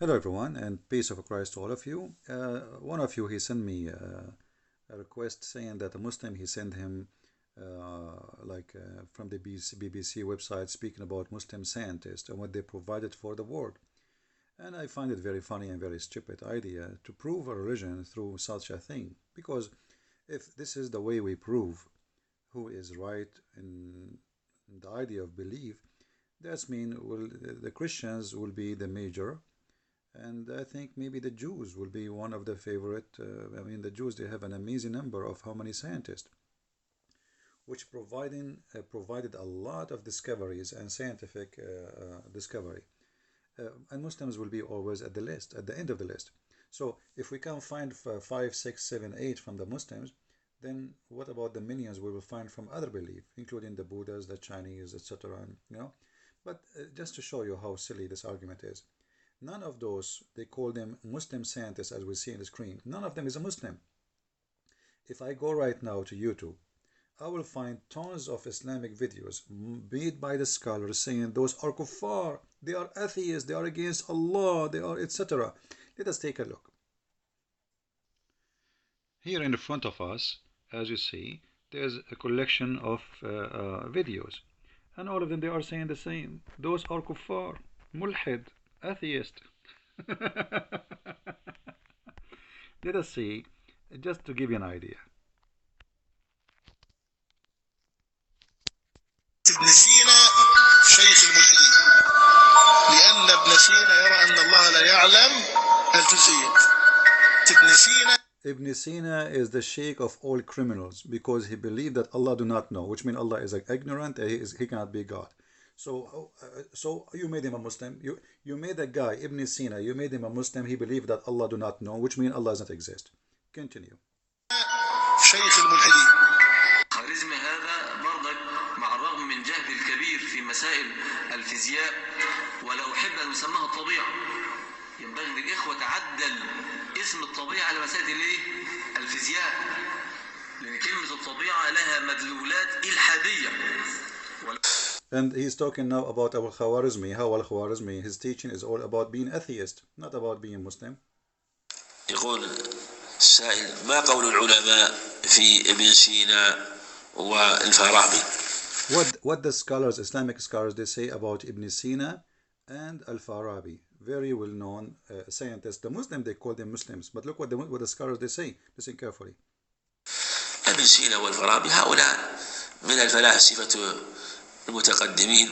Hello everyone, and peace of Christ to all of you. One of you, he sent me a request saying that a Muslim, he sent him from the BBC website speaking about Muslim scientists and what they provided for the world. And I find it very funny and very stupid idea to prove a religion through such a thing. Because if this is the way we prove who is right in the idea of belief, that's mean the Christians will be the major. And I think maybe the Jews will be one of the favorite. The Jews, they have an amazing number of how many scientists, which provided a lot of discoveries and scientific discovery. And Muslims will be always at the list, at the end of the list. So if we can find 5, 6, 7, 8 from the Muslims, then what about the millions we will find from other belief, including the Buddhas, the Chinese, etc. But just to show you how silly this argument is. None of those, they call them Muslim scientists as we see on the screen. None of them is a Muslim. If I go right now to YouTube, I will find tons of Islamic videos made by the scholars saying those are kuffar, they are atheists, they are against Allah, they are etc. Let us take a look. Here in front of us, as you see, there's a collection of videos. And all of them, they are saying the same. Those are kuffar, mulhid, atheist. Let us see, just to give you an idea. ابن سينا شيخ الملحدين لأن ابن سينا يرى أن الله لا يعلم الجزئيات. Ibn Sina is the sheikh of all criminals because he believed that Allah do not know, which means Allah is ignorant, he cannot be God. So you made him a Muslim. You made a guy, Ibn Sina, you made him a Muslim. He believed that Allah do not know, which means Allah does not exist. Continue. شيخ الملحدين. خوارزمي هذا برضك مع الرغم من جهد الكبير في مسائل الفيزياء ولو أحب أن يسمىها الطبيعة ينبغي للإخوة تعدل اسم الطبيعة على مسائل الفيزياء لأن كلمة الطبيعة لها مدلولات إلحادية. And he's talking now about Al-Khwarizmi, how Al-Khwarizmi, his teaching is all about being atheist, not about being Muslim. يقول السائل ما قول العلماء في ابن سينا والفارابي. What the scholars, Islamic scholars, they say about Ibn Sina and Al-Farabi, very well-known scientists. The Muslim, they call them Muslims, but look what the scholars they say. Listen carefully. ابن سينا والفارابي هؤلاء من الفلاسفة المتقدمين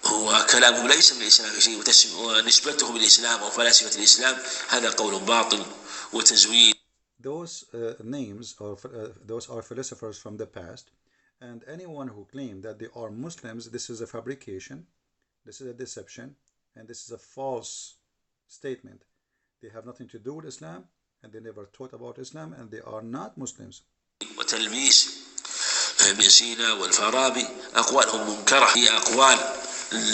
هو كلامهم ليس من الإسلام شيء ونسبتهم للإسلام أو فلاسفة الإسلام هذا قول باطل وتزويد. Those names or those are philosophers from the past, and anyone who claims that they are Muslims, this is a fabrication, this is a deception, and this is a false statement. They have nothing to do with Islam, and they never taught about Islam, and they are not Muslims. وتلميس ابن سينا والفارابي أقوالهم منكرة هي أقوال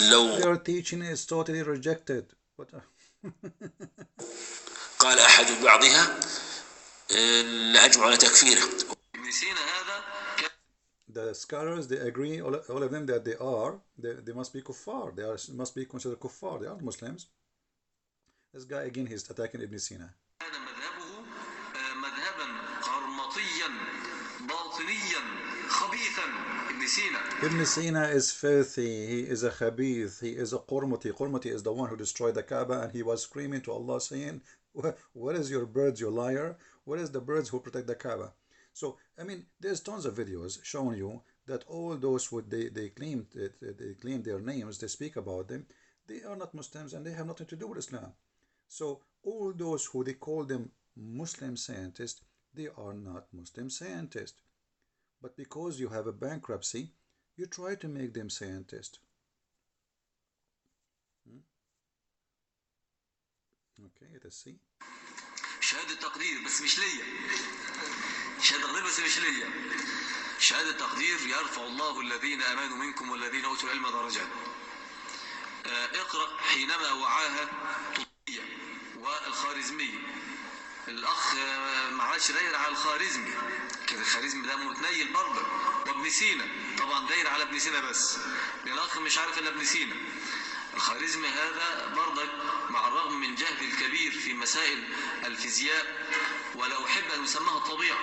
لو their teaching is totally rejected. قال أحد بعضها لأجمع على تكفيره. ابن سينا هذا The scholars, they agree, all of them, that they must be kuffar. They must be considered kuffar. They are Muslims. This guy again, he's attacking Ibn Sina. هذا مذهبه مذهبا قرمطيا باطنيا خبيثا ابن سينا. Ibn Sina is filthy. He is a khabith. He is a qurmati. Qurmati is the one who destroyed the Kaaba, and he was screaming to Allah saying, "What is your birds, you liar? What is the birds who protect the Kaaba?" So, there's tons of videos showing you that all those who they claim their names, they speak about them, they are not Muslims and they have nothing to do with Islam. So, all those who they call them Muslim scientists, they are not Muslim scientists. But because you have a bankruptcy, you try to make them scientists. Okay, let's see. شهادة تقدير بس مش ليا. شهادة تقدير بس مش ليا. شهادة تقدير يرفع الله الذين آمنوا منكم والذين أوتوا العلم درجات. اقرأ حينما وعاها طبية والخارزمية. الأخ معلش داير على الخارزمي. كده الخارزمي ده متنيل برضه. وابن سينا طبعا داير على ابن سينا بس. لأن الأخ مش عارف إلا ابن سينا. الخارزمي الخوارزمي هذا برضك مع الرغم من جهل الكبير في مسائل الفيزياء ولو أحب أن يسمىها الطبيعة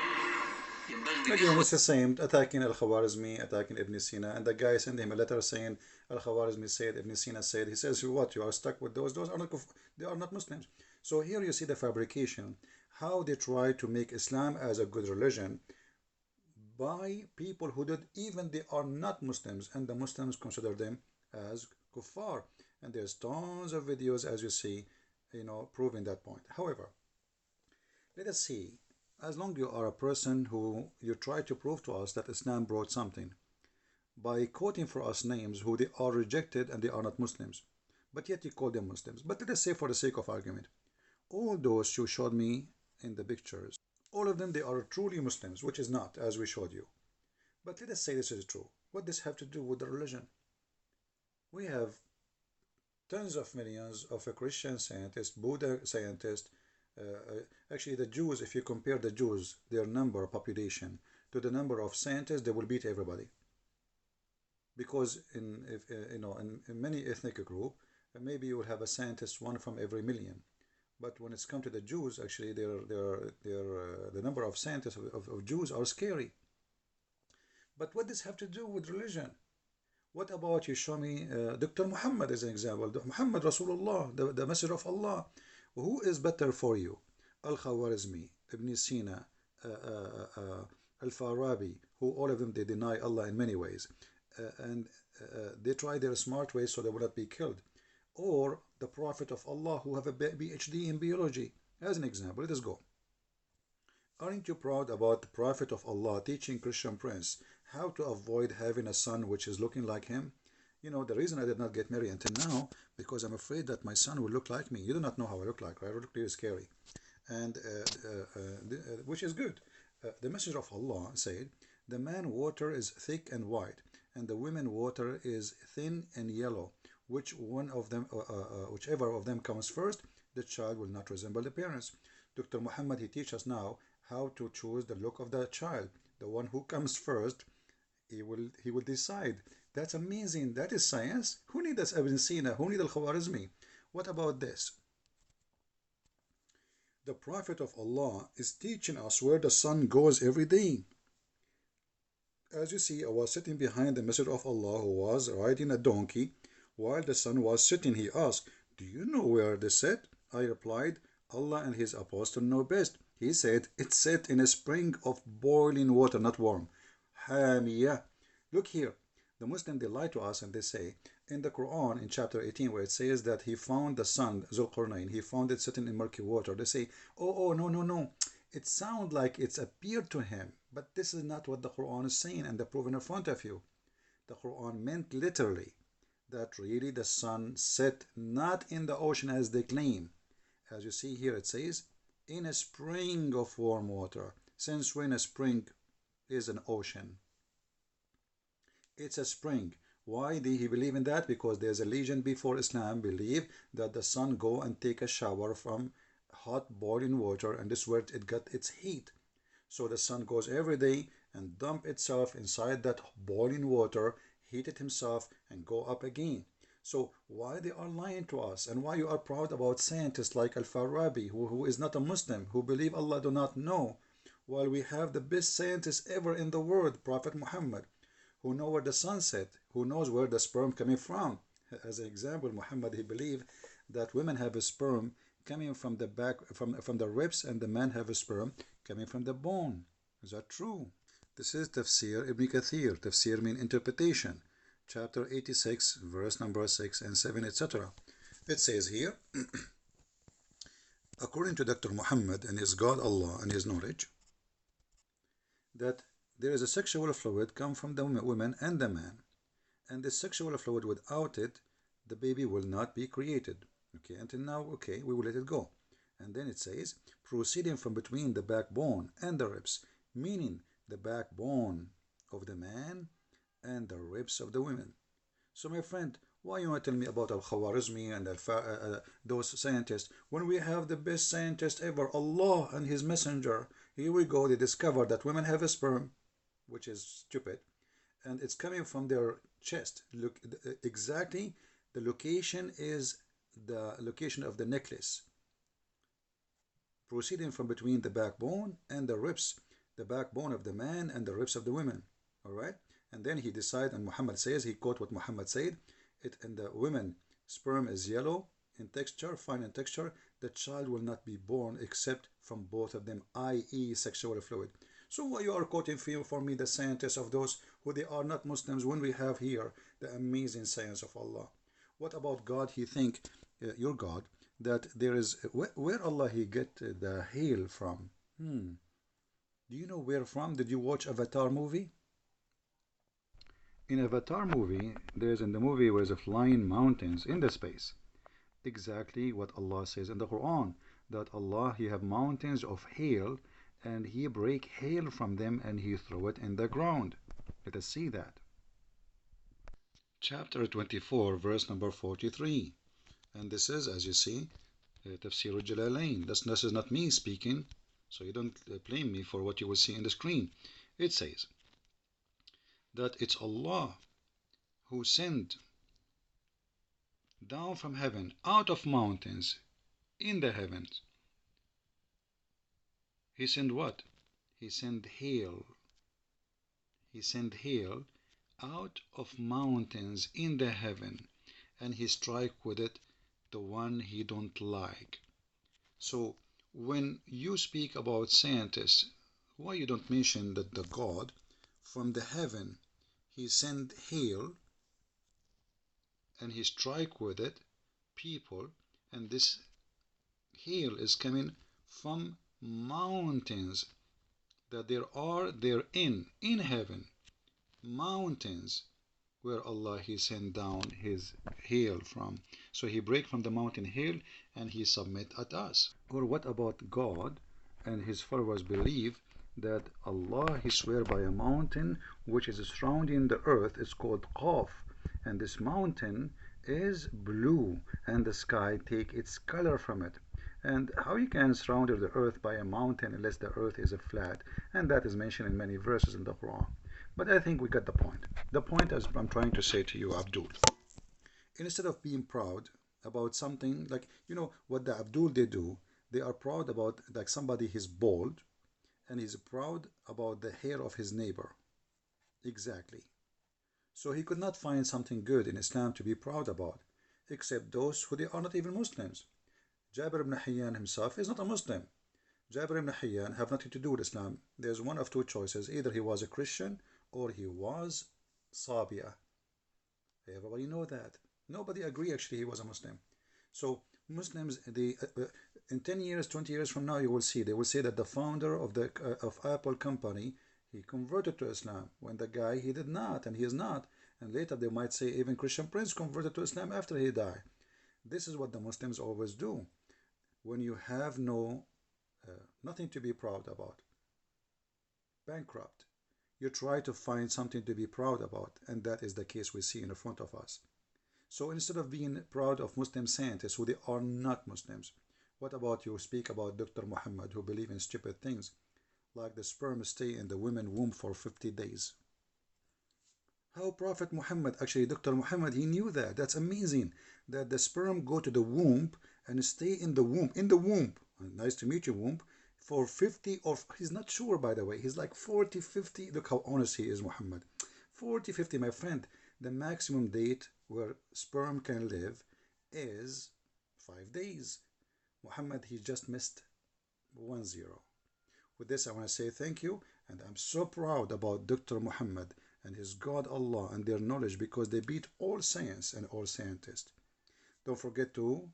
ينبغي Again, للإخوة. it's the same, attacking Al-Khwarizmi, attacking Ibn Sina, and the guy sent him a letter saying Al-Khwarizmi said, Ibn Sina said. He says, what, you are stuck with those are not, they are not Muslims. So here you see the fabrication, how they try to make Islam as a good religion by people who did, even they are not Muslims, and the Muslims consider them as kuffar. And there's tons of videos, as you see, proving that point. However, let us see, as long you are a person who you try to prove to us that Islam brought something by quoting for us names who they are rejected and they are not Muslims, but yet you call them Muslims. But let us say, for the sake of argument, all those you showed me in the pictures, all of them, they are truly Muslims, which is not, as we showed you. But let us say this is true. What does this have to do with the religion? We have tens of millions of Christian scientists, Buddha scientists. Actually, the Jews, if you compare the Jews, their number, population, to the number of scientists, they will beat everybody. Because in many ethnic group, maybe you will have a scientist, one from every million. But when it's come to the Jews, actually, the number of scientists of Jews are scary. But what does this have to do with religion? What about you show me Dr. Muhammad as an example? Muhammad Rasulullah, the Messenger of Allah. Who is better for you? Al-Khwarizmi, Ibn Sina, Al-Farabi, who all of them, they deny Allah in many ways. And they try their smart ways so they will not be killed. Or the Prophet of Allah who have a PhD in biology. As an example, let us go. Aren't you proud about the Prophet of Allah teaching Christian prince how to avoid having a son which is looking like him? The reason I did not get married until now, because I'm afraid that my son will look like me. You do not know how I look like, right? I look really scary. And which is good. The Messenger of Allah said, the man water is thick and white, and the women water is thin and yellow. Whichever of them comes first, the child will not resemble the parents. Dr. Muhammad, he teaches us now how to choose the look of the child. The one who comes first, he will decide. That's amazing. That is science. Who needs Ibn Sina? Who needs Al-Khwarizmi? What about this? The Prophet of Allah is teaching us where the sun goes every day. As you see, I was sitting behind the Messenger of Allah who was riding a donkey while the sun was setting. He asked, do you know where they set? I replied, Allah and his apostle know best. He said, it's set in a spring of boiling water, not warm. Hamiyah. Look here. The Muslims, they lie to us and they say, in the Quran, in chapter 18, where it says that he found the sun, Zulqarnain, he found it sitting in murky water. They say, oh, no. It sounds like it's appeared to him. But this is not what the Quran is saying, and they're proving in front of you. The Quran meant literally that really the sun set not in the ocean as they claim. As you see here, it says, in a spring of warm water. Since when a spring is an ocean? It's a spring. Why did he believe in that? Because there's a legend before Islam believed that the sun go and take a shower from hot boiling water, and this is where it got its heat. So the sun goes every day and dump itself inside that boiling water, heat it himself, and go up again. So why they are lying to us, and why you are proud about scientists like Al-Farabi, who is not a Muslim, who believe Allah do not know, while we have the best scientist ever in the world, Prophet Muhammad, who know where the sun set, who knows where the sperm coming from. As an example, Muhammad, he believed that women have a sperm coming from the back, from the ribs, and the men have a sperm coming from the bone. Is that true? This is Tafsir Ibn Kathir. Tafsir means interpretation. Chapter 86, verse number 6 and 7, etc. It says here, according to Dr. Muhammad and his God Allah and his knowledge, that there is a sexual fluid come from the woman and the man, and the sexual fluid, without it, the baby will not be created. Okay, until now, okay, we will let it go. And then it says, proceeding from between the backbone and the ribs, meaning the backbone of the man and the ribs of the women. So my friend, why you want to tell me about Al-Khwarizmi and those scientists when we have the best scientist ever, Allah and his messenger? Here we go, they discovered that women have a sperm, which is stupid, and it's coming from their chest. Look, exactly The location is the location of the necklace, proceeding from between the backbone and the ribs, the backbone of the man and the ribs of the women. All right, and then he decided, and Muhammad says, he quote what Muhammad said, it in the women sperm is yellow in texture, fine in texture. The child will not be born except from both of them, i.e. sexual fluid. So why you are quoting for me the scientists of those who they are not Muslims when we have here the amazing science of Allah? What about God? He think, your God, that there is, where Allah he get the hail from? Do you know where from? Did you watch Avatar movie? In Avatar movie, there's in the movie where there's flying mountains in the space. Exactly what Allah says in the Quran, that Allah he have mountains of hail and he break hail from them and he throw it in the ground. Let us see that. Chapter 24, verse number 43. And this is, as you see, Tafsir al-Jalalain. This is not me speaking, so you don't blame me for what you will see in the screen. It says that it's Allah who sent down from heaven, out of mountains, in the heavens. He sent what? He sent hail. He sent hail out of mountains in the heaven, and he strike with it the one he don't like. So when you speak about scientists, why you don't mention that the God from the heaven he sent hail and he strike with it people, and this hail is coming from mountains that there are there in heaven, mountains where Allah he sent down his hail from. So he break from the mountain hail and he submit at us. Or what about God and his followers believe that Allah he swear by a mountain which is surrounding the earth. It's called Qaf, and this mountain is blue and the sky take its color from it. And how you can surround the earth by a mountain unless the earth is a flat, and that is mentioned in many verses in the Quran. But I think we got the point. The point is I'm trying to say to you, Abdul, instead of being proud about something, like, you know what the Abdul they do, they are proud about, like, somebody is bald and he's proud about the hair of his neighbor. Exactly. So he could not find something good in Islam to be proud about, except those who they are not even Muslims. Jabir ibn Hayyan himself is not a Muslim. Jabir ibn Hayyan have nothing to do with Islam. There's one of two choices. Either he was a Christian or he was Sabia. Everybody know that. Nobody agree actually he was a Muslim. So Muslims, in 10 years, 20 years from now, you will see, they will say that the founder of the of Apple company, he converted to Islam, when the guy, he did not, and he is not. And later they might say even Christian Prince converted to Islam after he died. This is what the Muslims always do. When you have nothing to be proud about, bankrupt, you try to find something to be proud about, and that is the case we see in front of us. So instead of being proud of Muslim scientists who they are not Muslims, what about you speak about Dr. Muhammad, who believe in stupid things like the sperm stay in the women's womb for 50 days? How Prophet Muhammad, actually Dr. Muhammad, he knew that. That's amazing, that the sperm go to the womb and stay in the womb, nice to meet you, womb, for 50, or he's not sure, by the way, he's like 40, 50, look how honest he is, Muhammad. 40, 50, my friend, the maximum date where sperm can live is 5 days. Muhammad, he just missed 1 0. With this, I want to say thank you, and I'm so proud about Dr. Muhammad and his God Allah and their knowledge, because they beat all science and all scientists. Don't forget to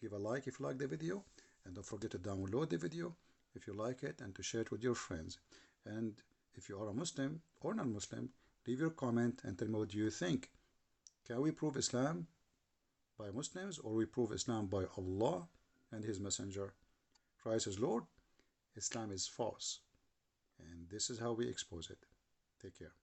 give a like if you like the video, and don't forget to download the video if you like it, and to share it with your friends. And if you are a Muslim or non-Muslim, leave your comment and tell me what you think. Can we prove Islam by Muslims, or we prove Islam by Allah and his messenger? Christ is Lord, Islam is false, and this is how we expose it. Take care.